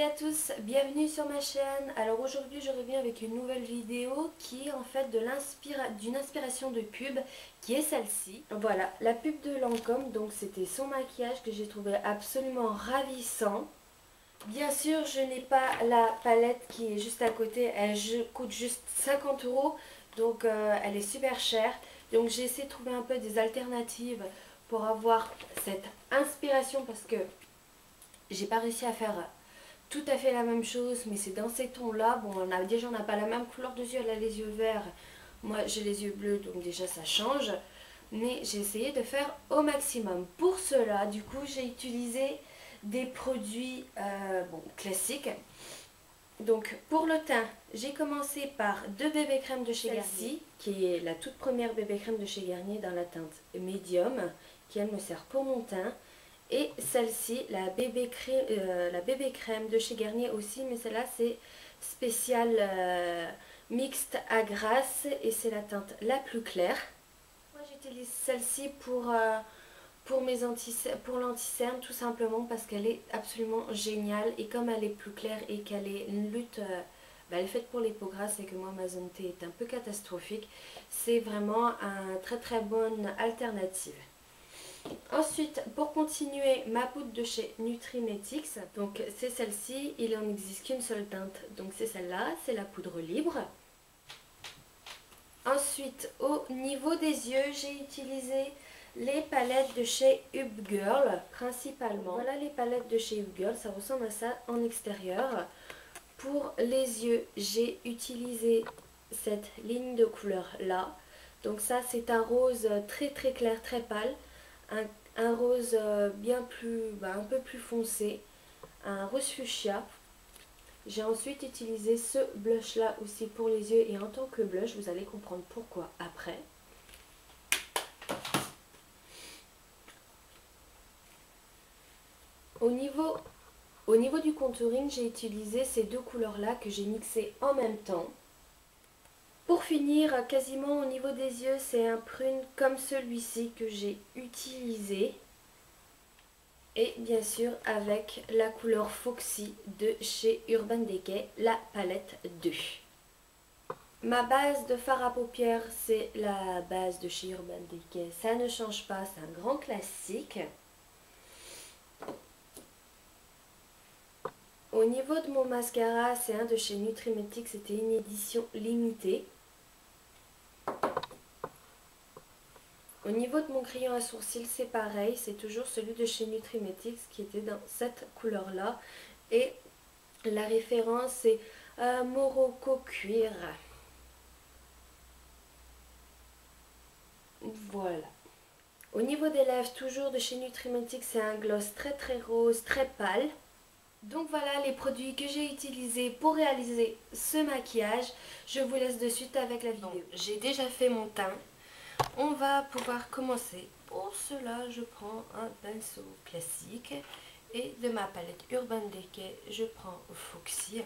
à tous, bienvenue sur ma chaîne. Alors aujourd'hui je reviens avec une nouvelle vidéo qui est en fait d'une inspiration de pub qui est celle-ci. Voilà, la pub de Lancôme, donc c'était son maquillage que j'ai trouvé absolument ravissant. Bien sûr je n'ai pas la palette qui est juste à côté, coûte juste 50 €, donc elle est super chère. Donc j'ai essayé de trouver un peu des alternatives pour avoir cette inspiration parce que j'ai pas réussi à faire tout à fait la même chose, mais c'est dans ces tons là. Bon, on n'a pas la même couleur de yeux, elle a les yeux verts, moi j'ai les yeux bleus, donc déjà ça change, mais j'ai essayé de faire au maximum. Pour cela, du coup, j'ai utilisé des produits classiques. Donc pour le teint, j'ai commencé par deux bébés crèmes de chez Garnier, qui est la toute première bébé crème de chez Garnier dans la teinte médium, qui elle me sert pour mon teint. Et celle-ci, la bébé crème de chez Garnier aussi, mais celle-là c'est spécial mixte à grasse et c'est la teinte la plus claire. Moi j'utilise celle-ci pour l'anti-cerne tout simplement parce qu'elle est absolument géniale et comme elle est plus claire et qu'elle est une lutte, elle est faite pour les peaux grasses et que moi ma zone T est un peu catastrophique, c'est vraiment une très bonne alternative. Ensuite, pour continuer, ma poudre de chez Nutrimetics, donc c'est celle-ci, il n'en existe qu'une seule teinte, donc c'est celle-là, c'est la poudre libre. Ensuite, au niveau des yeux, j'ai utilisé les palettes de chez Hubgirl principalement. Voilà les palettes de chez Hubgirl, ça ressemble à ça en extérieur. Pour les yeux, j'ai utilisé cette ligne de couleur là. Donc ça c'est un rose très clair, très pâle. Un rose bien plus, un peu plus foncé, un rose fuchsia. J'ai ensuite utilisé ce blush là aussi pour les yeux et en tant que blush, vous allez comprendre pourquoi après. Au niveau du contouring, j'ai utilisé ces deux couleurs là que j'ai mixées en même temps. Pour finir, quasiment au niveau des yeux, c'est un prune comme celui-ci que j'ai utilisé. Et bien sûr avec la couleur Foxy de chez Urban Decay, la palette 2. Ma base de fard à paupières, c'est la base de chez Urban Decay. Ça ne change pas, c'est un grand classique. Au niveau de mon mascara, c'est un de chez Nutrimetics, c'était une édition limitée. Au niveau de mon crayon à sourcils, c'est pareil, c'est toujours celui de chez Nutrimetics qui était dans cette couleur-là. Et la référence c'est Morocco Cuir. Voilà. Au niveau des lèvres, toujours de chez Nutrimetics, c'est un gloss très rose, très pâle. Donc voilà les produits que j'ai utilisés pour réaliser ce maquillage. Je vous laisse de suite avec la vidéo. J'ai déjà fait mon teint. On va pouvoir commencer. Pour cela, je prends un pinceau classique et de ma palette Urban Decay, je prends Foxy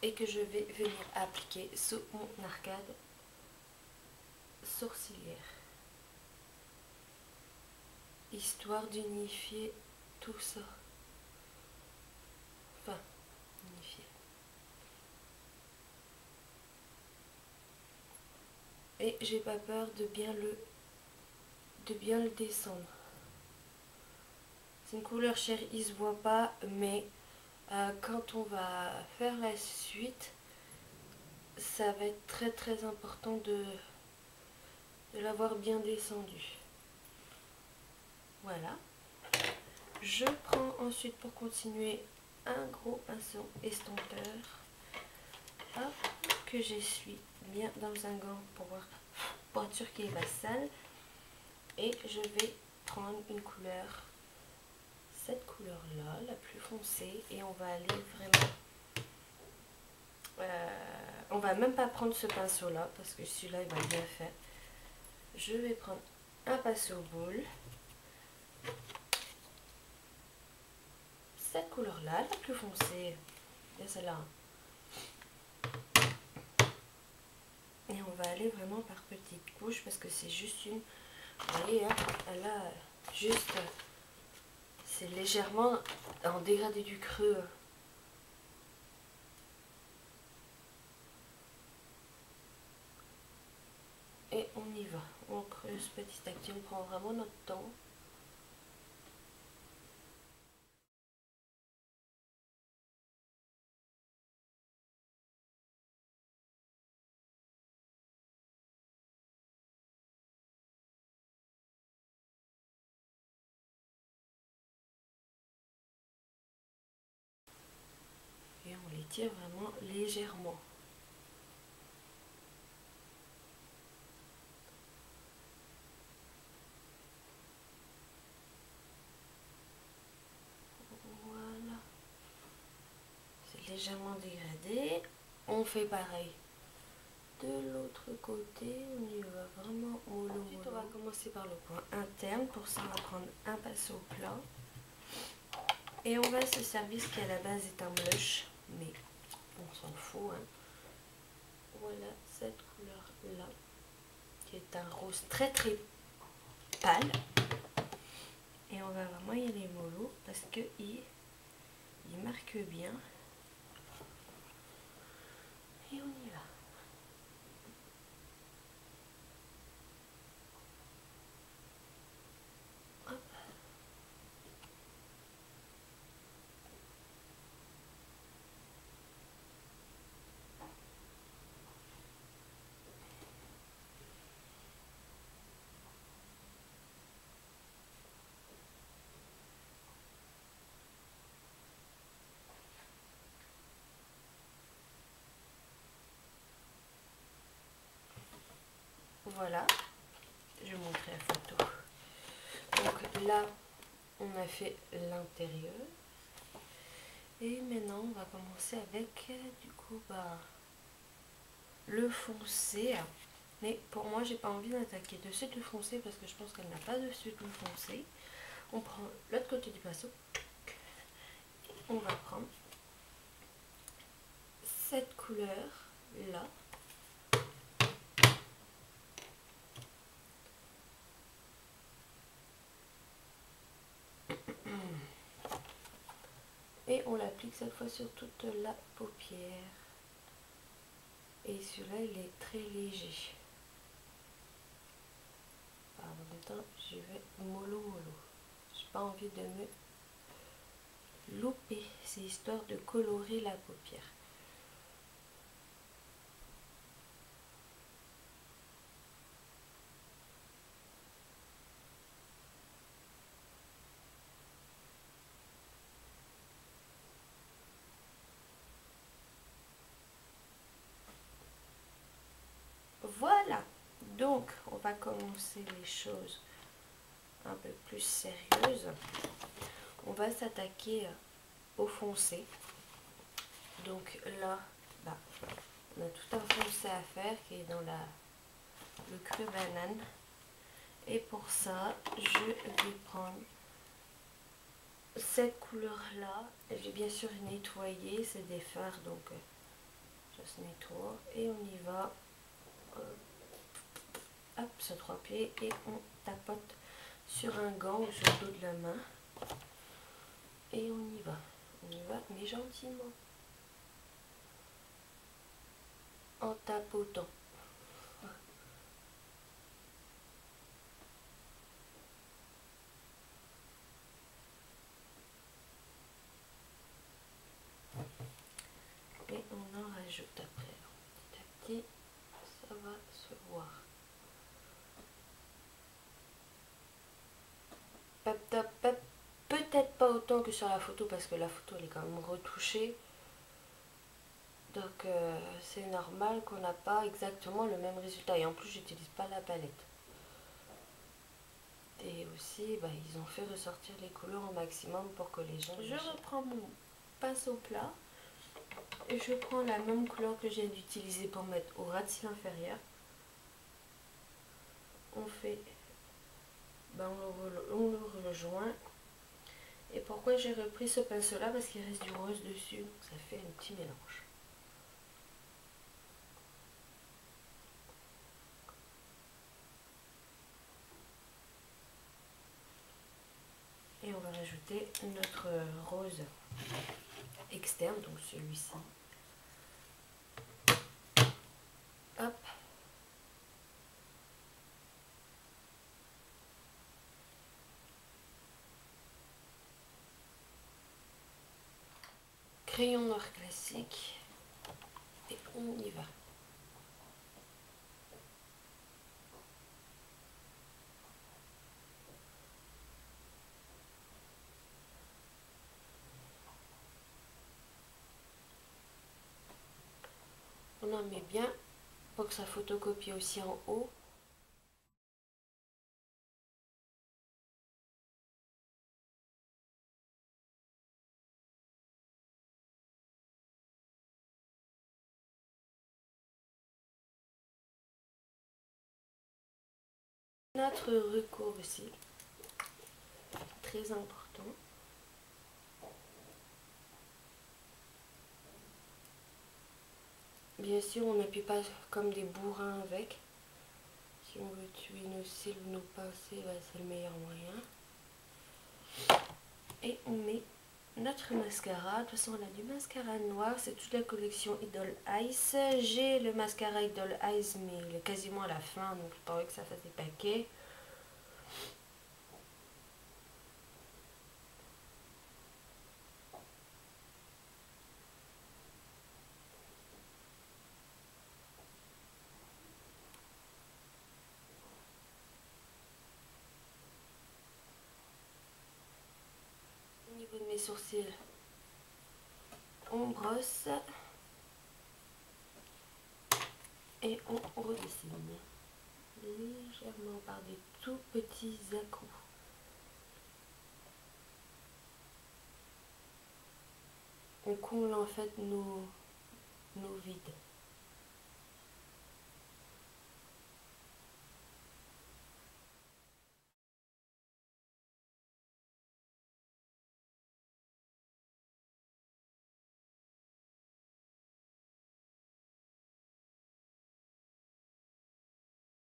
et que je vais venir appliquer sous mon arcade sourcilière, histoire d'unifier tout ça. Enfin, unifier. Et j'ai pas peur de bien le descendre. C'est une couleur chérie, il se voit pas, mais quand on va faire la suite, ça va être très important de l'avoir bien descendu. Voilà. Je prends ensuite pour continuer un gros pinceau estompeur. Hop, que j'essuie bien dans un gant pour être sûr qu'il n'est pas sale. Et je vais prendre une couleur, cette couleur là, la plus foncée, et on va aller vraiment on va même pas prendre ce pinceau là parce que celui-là il va bien faire. Je vais prendre un pinceau boule, cette couleur là, la plus foncée, et celle-là. Et on va aller vraiment par petites couches parce que c'est juste une, vous voyez, hein, elle a juste, c'est légèrement en dégradé du creux. Et on y va. On creuse petit à petit. On prend vraiment notre temps. Et on les tire vraiment légèrement. Voilà. C'est légèrement dégradé. On fait pareil. De l'autre côté, on y va vraiment mollo. Ensuite, on va commencer par le point interne. Pour ça, on va prendre un pinceau plat. Et on va se servir ce qui à la base est un blush. Mais on s'en fout. Hein. Voilà cette couleur-là. Qui est un rose très très pâle. Et on va vraiment y aller mollo parce qu'il marque bien. Et on y va. Hop. Voilà, je vais montrer la photo. Donc là, on a fait l'intérieur. Et maintenant, on va commencer avec, du coup, le foncé. Mais pour moi, j'ai pas envie d'attaquer de suite le foncé parce que je pense qu'elle n'a pas de suite le foncé. On prend l'autre côté du pinceau. On va prendre cette couleur-là. Et on l'applique cette fois sur toute la paupière. Et celui-là, il est très léger. En même temps, je vais mollo mollo. J'ai pas envie de me louper. C'est histoire de colorer la paupière. Voilà, donc on va commencer les choses un peu plus sérieuses. On va s'attaquer au foncé. Donc là, on a tout un foncé à faire qui est dans le cru banane. Et pour ça, je vais prendre cette couleur-là. Je vais bien sûr nettoyer, c'est des fards, donc je se nettoie. Et on y va. Hop, sur 3 pieds et on tapote sur un gant ou sur le dos de la main. Et on y va. On y va, mais gentiment. En tapotant. Et on en rajoute après. Petit à petit, ça va se voir. Peut-être pas autant que sur la photo parce que la photo elle est quand même retouchée. Donc c'est normal qu'on n'a pas exactement le même résultat. Et en plus j'utilise pas la palette. Et aussi ils ont fait ressortir les couleurs au maximum pour que les gens... Je reprends mon pinceau plat. Et je prends la même couleur que j'ai d'utiliser pour mettre au ras de cils inférieur. On fait... on le rejoint. Et pourquoi j'ai repris ce pinceau là? Parce qu'il reste du rose dessus. Donc ça fait un petit mélange. Et on va rajouter rajouter notre rose externe, donc celui-ci. Hop. Crayon noir classique. Et on y va. On en met bien pour que ça photocopie aussi en haut. Notre recours aussi, très important. Bien sûr, on n'appuie pas comme des bourrins avec. Si on veut tuer nos cils ou nos pincées, bah, c'est le meilleur moyen. Et on met notre mascara. De toute façon, on a du mascara noir. C'est toute la collection Idol Ice. J'ai le mascara Idol Ice, mais il est quasiment à la fin, donc je pas que ça fasse des paquets. Au niveau de mes sourcils, on brosse et on redessine légèrement par des tout petits à-coups. On comble en fait nos vides.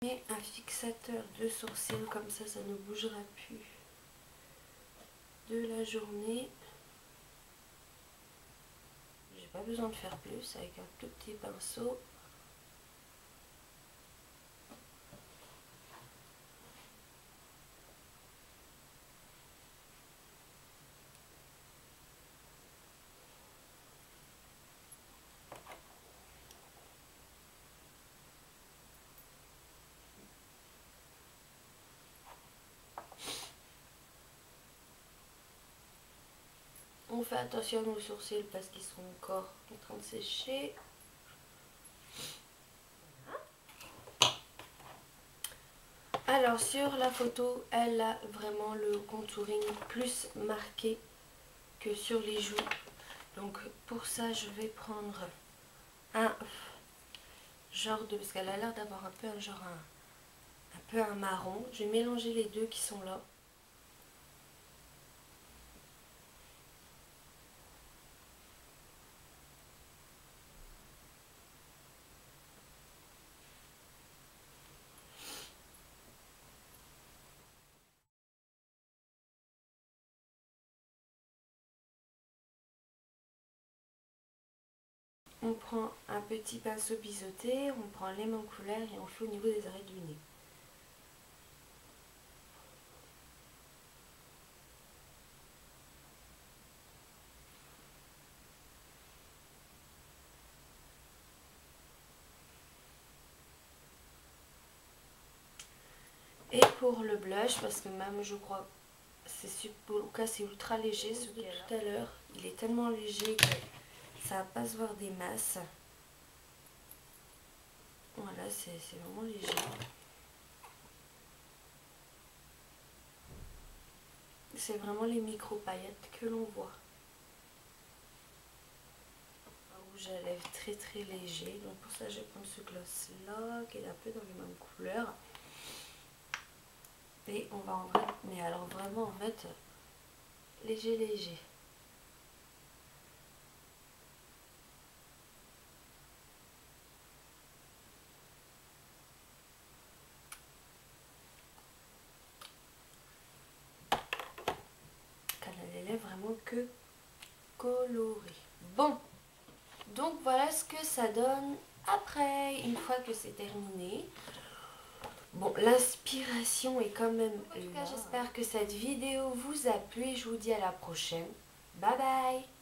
Mais un fixateur de sourcils comme ça ne bougera plus de la journée. J'ai pas besoin de faire plus avec un tout petit pinceau. On fait attention à nos sourcils parce qu'ils sont encore en train de sécher. Alors sur la photo, elle a vraiment le contouring plus marqué que sur les joues. Donc pour ça, je vais prendre un genre de... parce qu'elle a l'air d'avoir un peu un genre un peu un marron. Je vais mélanger les deux qui sont là. On prend un petit pinceau biseauté, on prend les mêmes couleurs et on fait au niveau des arêtes du nez. Et pour le blush, parce que même je crois c'est ultra léger ce de tout à l'heure, il est tellement léger que ça va pas se voir des masses. Voilà, c'est vraiment léger. C'est vraiment les micro paillettes que l'on voit. Un rouge à lèvres très très léger. Donc pour ça je vais prendre ce gloss là qui est un peu dans les mêmes couleurs. Et on va en mettre, mais alors vraiment en mettre léger léger. que coloré. Bon, donc voilà ce que ça donne après, une fois que c'est terminé. Bon, l'inspiration est quand même là. En tout cas, j'espère que cette vidéo vous a plu et je vous dis à la prochaine. Bye bye!